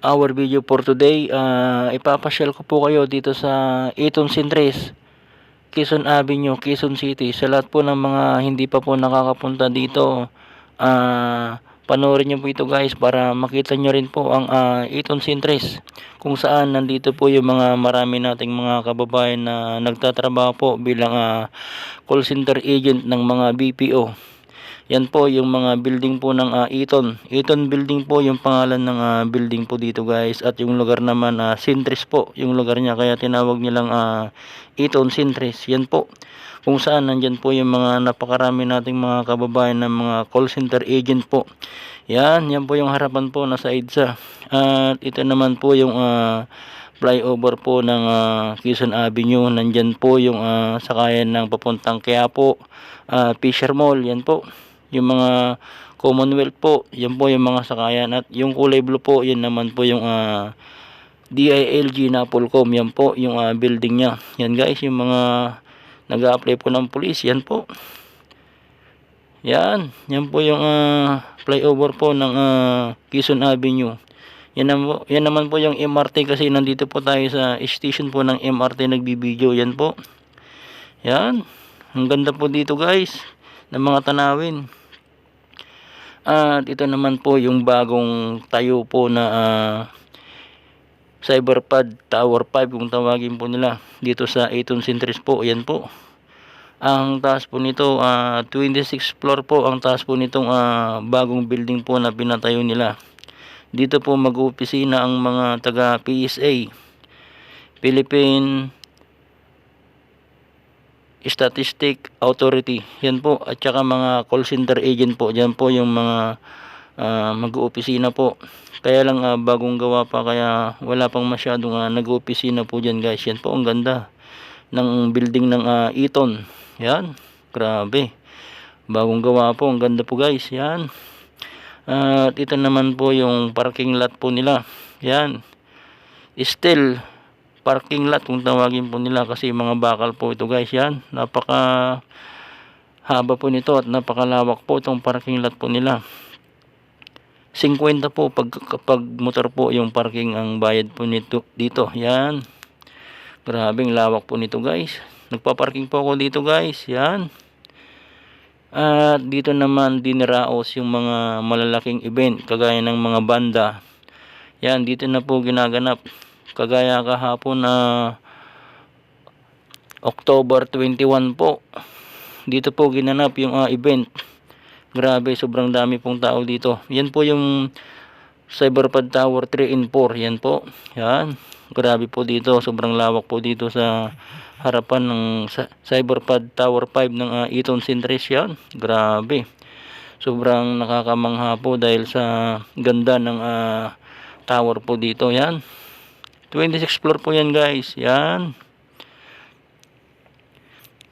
our video for today. Ipapasyal ko po kayo dito sa Eton Centres, Quezon Avenue, Quezon City. Sa lahat po ng mga hindi pa po nakakapunta dito, panoorin nyo po ito guys para makita nyo rin po ang Eton Centres, kung saan nandito po yung mga marami nating mga kababayan na nagtatrabaho po bilang call center agent ng mga BPO. Yan po yung mga building po ng Eton. Eton building po yung pangalan ng building po dito guys. At yung lugar naman Centres po yung lugar niya. Kaya tinawag nilang Eton Centres. Yan po. Kung saan nandyan po yung mga napakarami nating mga kababayan ng mga call center agent po. Yan po yung harapan po nasa EDSA. At ito naman po yung flyover po ng Quezon Avenue. Nandyan po yung sakayan ng papuntang Quiapo, Fisher Mall. Yan po yung mga Commonwealth po, yan po yung mga sakayan. At yung kulay blue po, yan naman po yung DILG Napolcom, yan po yung building nya. Yan guys, yung mga nag-a-apply po ng police, yan po. Yan po yung flyover po ng Quezon Avenue. Yan naman po yung MRT, kasi nandito po tayo sa station po ng MRT nagbibideo. Yan po. Yan. Ang ganda po dito guys ng mga tanawin. At ito naman po yung bagong tayo po na Cyberpad Tower 5 kung tawagin po nila dito sa Eton Centres po. Yan po. Ang taas po nito 26 floor po ang taas po nitong bagong building po na pinatayo nila. Dito po mag-opisina ang mga taga PSA, Philippine Statistic Authority. Yan po. At saka mga call center agent po. Yan po yung mga mag-opisina po. Kaya lang bagong gawa pa, kaya wala pang masyadong nag-opisina po dyan guys. Yan po ang ganda ng building ng Eton. Yan. Grabe. Bagong gawa po. Ang ganda po guys. Yan. At ito naman po yung parking lot po nila. Yan. Still parking lot kung tawagin po nila, kasi mga bakal po ito guys. Yan, napaka haba po nito at napakalawak po itong parking lot po nila. 50 po kapag motor po yung parking ang bayad po nito dito. Yan, grabing lawak po nito guys. Nagpa-parking po ako dito guys. Yan. At dito naman diniraos yung mga malalaking event kagaya ng mga banda. Yan, dito na po ginaganap. Kagaya kahapon October 21 po, dito po ginanap yung event. Grabe, sobrang dami pong tao dito. Yan po yung Cyberpad Tower 3 and 4. Yan po. Yan. Grabe po dito. Sobrang lawak po dito sa harapan ng Cyberpad Tower 5 ng Eton Centres. Yan. Grabe. Sobrang nakakamangha po dahil sa ganda ng tower po dito. Yan. 26 floor po yan guys. Yan.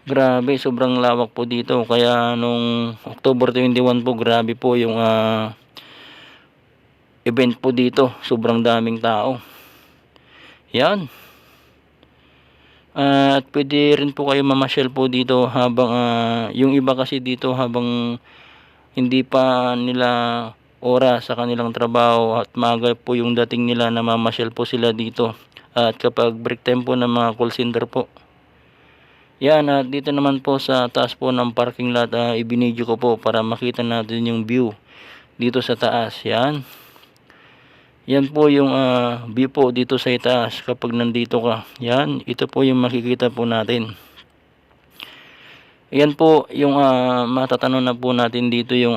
Grabe, sobrang lawak po dito. Kaya nung October 21 po, grabe po yung event po dito. Sobrang daming tao. Yan. At pwede rin po kayo mamasyal po dito habang yung iba kasi dito habang hindi pa nila oras sa kanilang trabaho at maaga po yung dating nila, na mamasyal po sila dito. At kapag break time po ng mga call center po. Yan, at dito naman po sa taas po ng parking lot, ibinidyo ko po para makita natin yung view dito sa taas. Yan. Yan po yung view po dito sa itaas kapag nandito ka. Yan, ito po yung makikita po natin. Yan po yung matatanong na po natin dito, yung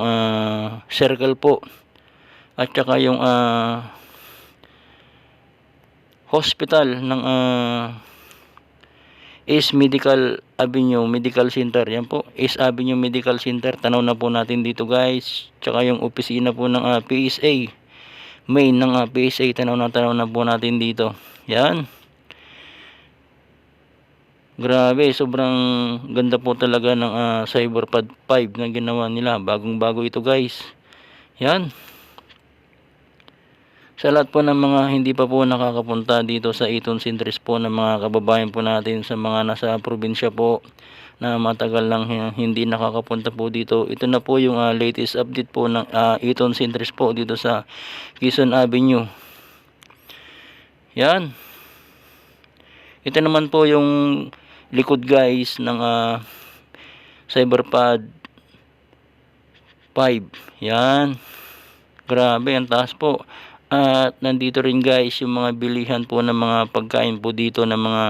circle po. At saka yung hospital ng East Medical Avenue Medical Center. Yan po, East Avenue Medical Center. Tanaw na po natin dito guys. Tsaka yung opisina po ng PSA, main ng PSA. Tanaw na po natin dito. Yan. Grabe, sobrang ganda po talaga ng Cyberpad 5 na ginawa nila. Bagong bago ito guys. Yan. Sa lahat po ng mga hindi pa po nakakapunta dito sa Eton Centres po, ng mga kababayan po natin sa mga nasa probinsya po na matagal lang hindi nakakapunta po dito, ito na po yung latest update po ng Eton Centres po dito sa Quezon Avenue. Yan. Ito naman po yung likod guys ng Cyberpad 5. Yan. Grabe, ang taas po. At nandito rin guys yung mga bilihan po ng mga pagkain po dito ng mga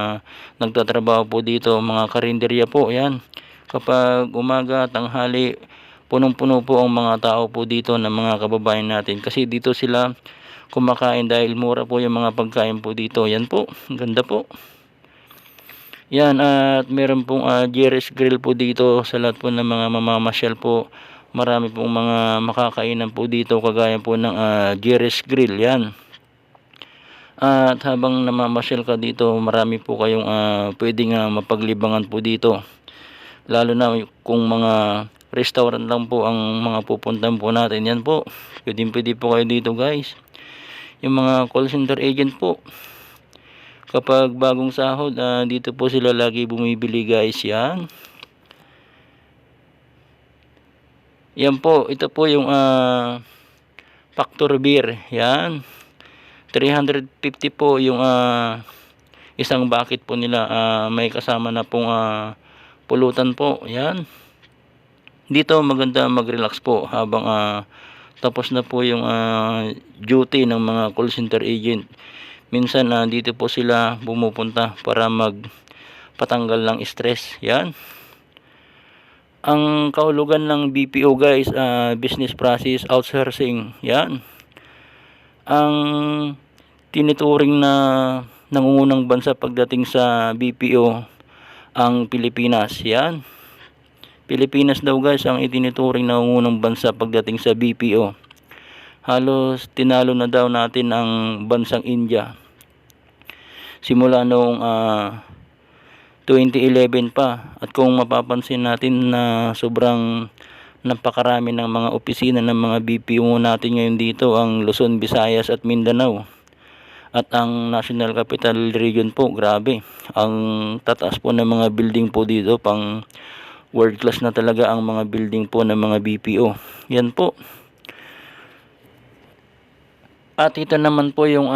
nagtatrabaho po dito, mga karinderya po. Yan. Kapag umaga, tanghali, punong-puno po ang mga tao po dito ng mga kababayan natin. Kasi dito sila kumakain dahil mura po yung mga pagkain po dito. Yan po. Ganda po. Yan, at meron pong Jerry's Grill po dito sa lahat po ng mga mamamasyal po. Marami pong mga makakainan po dito kagaya po ng Jerry's Grill. Yan. At habang namamasyal ka dito, marami po kayong pwedeng mapaglibangan po dito. Lalo na kung mga restaurant lang po ang mga pupuntahan po natin. Yan po. Pwede po kayo dito guys. Yung mga call center agent po. Kapag bagong sahod, dito po sila lagi bumibili guys. Yan. Yan po, ito po yung Factor Beer. Yan. 350 po yung isang bucket po nila. May kasama na pong pulutan po. Yan. Dito maganda mag-relax po habang tapos na po yung duty ng mga call center agent. Minsan dito po sila pumupunta para magpatanggal ng stress. Yan. Ang kahulugan ng BPO guys, business process outsourcing. Yan. Ang tinuturing na nangungunang bansa pagdating sa BPO ang Pilipinas. Yan. Pilipinas daw guys ang itinuturing na nangungunang bansa pagdating sa BPO. Halos tinalo na daw natin ang bansang India. Simula noong 2011 pa. At kung mapapansin natin na sobrang napakarami ng mga opisina ng mga BPO natin ngayon dito, ang Luzon, Visayas at Mindanao. At ang National Capital Region po, grabe. Ang tataas po ng mga building po dito, pang world class na talaga ang mga building po ng mga BPO. Yan po. At ito naman po yung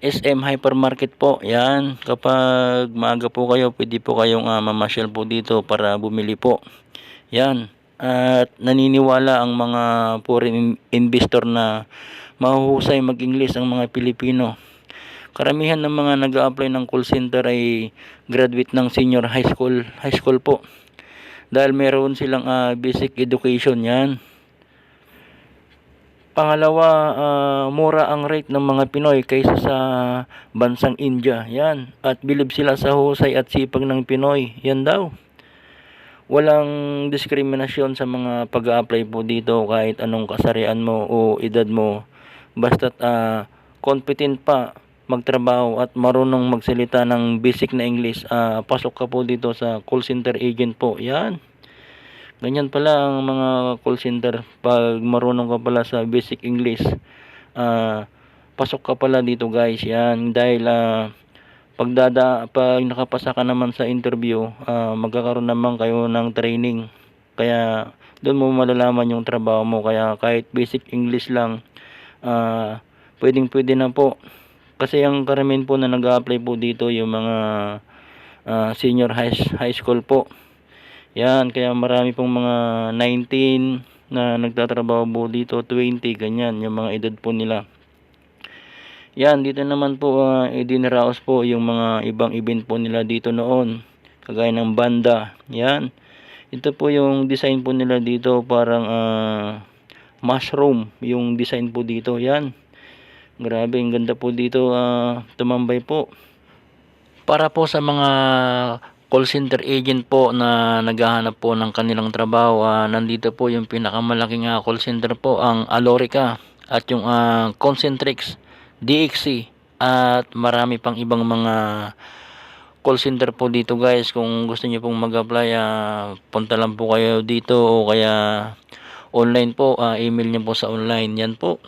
SM Hypermarket po. Yan. Kapag maaga po kayo, pwede po kayong mamasyal po dito para bumili po. Yan. At naniniwala ang mga foreign investor na mahuhusay mag-English ang mga Pilipino. Karamihan ng mga nag-a-apply ng call center ay graduate ng senior high school po. Dahil meron silang basic education. Yan. Pangalawa, mura ang rate ng mga Pinoy kaysa sa bansang India. Yan. At bilib sila sa husay at sipag ng Pinoy. Yan daw. Walang diskriminasyon sa mga pag-a-apply po dito kahit anong kasarian mo o edad mo. Basta't competent pa magtrabaho at marunong magsalita ng basic na English, pasok ka po dito sa call center agent po. Yan. Ganyan pala ang mga call center. Pag marunong ka pala sa basic English, pasok ka pala dito guys. Yan. Dahil pag nakapasa ka naman sa interview, magkakaroon naman kayo ng training. Kaya doon mo malalaman yung trabaho mo. Kaya kahit basic English lang, pwede na po. Kasi ang karamihan po na nag-a-apply po dito yung mga senior high school po. Yan, kaya marami pong mga 19 na nagtatrabaho po dito, 20, ganyan, yung mga edad po nila. Yan, dito naman po, idinaraos po yung mga ibang event po nila dito noon, kagaya ng banda. Yan, ito po yung design po nila dito, parang mushroom, yung design po dito. Yan, grabe, ang ganda po dito, tumambay po. Para po sa mga call center agent po na naghahanap po ng kanilang trabaho, nandito po yung pinakamalaking call center po, ang Alorica at yung Concentrix, DXC at marami pang ibang mga call center po dito guys. Kung gusto niyo pong mag-apply, punta lang po kayo dito o kaya online po, email niyo po sa online. Yan po.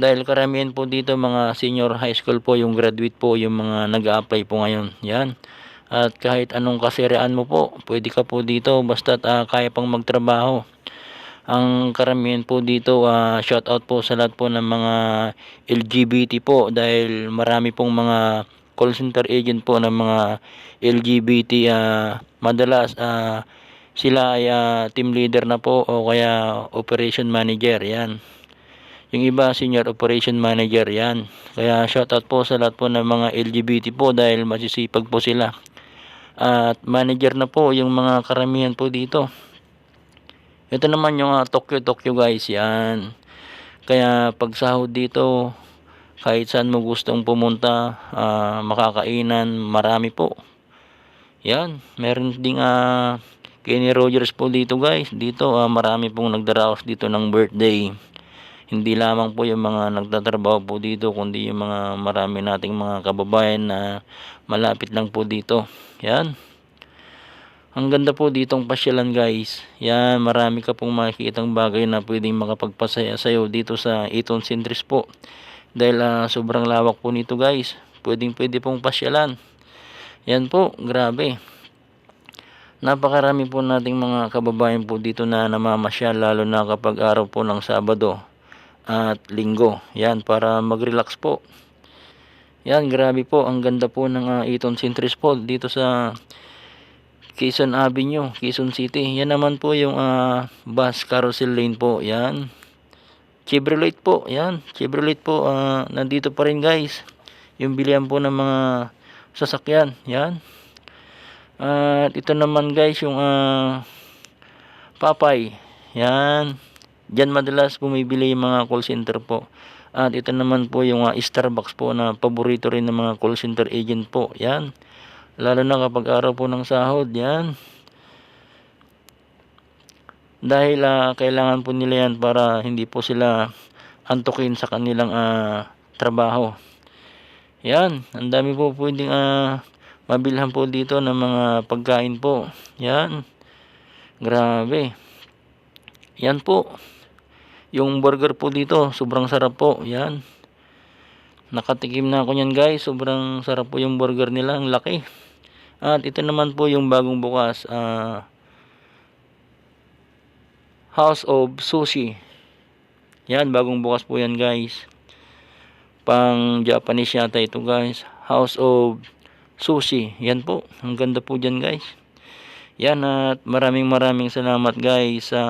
Dahil karamihan po dito mga senior high school po, yung graduate po, yung mga nag-a-apply po ngayon. Yan. At kahit anong kasiraan mo po, pwede ka po dito basta kaya pang magtrabaho. Ang karamihan po dito, shout out po sa lahat po ng mga LGBT po, dahil marami pong mga call center agent po ng mga LGBT. Madalas sila ay team leader na po o kaya operation manager, yan. Yung iba senior operation manager, yan. Kaya shout out po sa lahat po ng mga LGBT po, dahil masisipag po sila. At manager na po yung mga karamihan po dito. Ito naman yung Tokyo guys, yan. Kaya pag sahod dito, kahit saan mo gustong pumunta, makakainan, marami po. Yan, meron ding Kenny Rogers po dito guys. Dito marami pong nagdaraos dito ng birthday. Hindi lamang po yung mga nagtatrabaho po dito, kundi yung mga marami nating mga kababayan na malapit lang po dito. Yan. Ang ganda po ditong pasyalan guys. Yan, marami ka pong makikitang bagay na pwedeng makapagpasaya sa'yo dito sa Eton Centris po. Dahil sobrang lawak po nito guys. Pwede pong pasyalan. Yan po, grabe. Napakarami po nating mga kababayan po dito na namamasyal, lalo na kapag araw po ng Sabado at Linggo. Yan, para mag-relax po. Yan, grabe po. Ang ganda po ng Eton Centris po dito sa Quezon Avenue, Quezon City. Yan naman po yung bus carousel lane po. Yan. Chevrolet po. Yan. Chevrolet po. Nandito pa rin guys. Yung bilihan po ng mga sasakyan. Yan. At ito naman guys yung Papay. Yan. Diyan madalas bumibili yung mga call center po. At ito naman po yung Starbucks po na paborito rin ng mga call center agent po. Yan. Lalo na kapag araw po ng sahod, yan. Dahil kailangan po nila yan para hindi po sila antukin sa kanilang trabaho. Yan, ang dami po pwedeng mabilhan po dito ng mga pagkain po. Yan, grabe. Yan po. Yung burger po dito, sobrang sarap po. Yan. Nakatikim na ako niyan guys. Sobrang sarap po yung burger nila, ang laki. At ito naman po yung bagong bukas, House of Sushi. Yan, bagong bukas po yan guys. Pang Japanese yata ito guys. House of Sushi. Yan po, ang ganda po dyan guys. Yan, at maraming salamat guys sa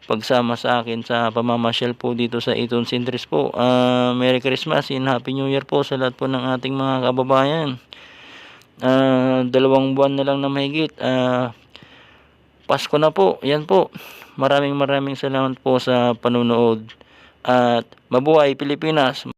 pagsama sa akin sa pamamasyal po dito sa Eton Centris po. Merry Christmas and Happy New Year po sa lahat po ng ating mga kababayan. 2 buwan na lang na mahigit, Pasko na po. Yan po, maraming salamat po sa panunood at mabuhay Pilipinas.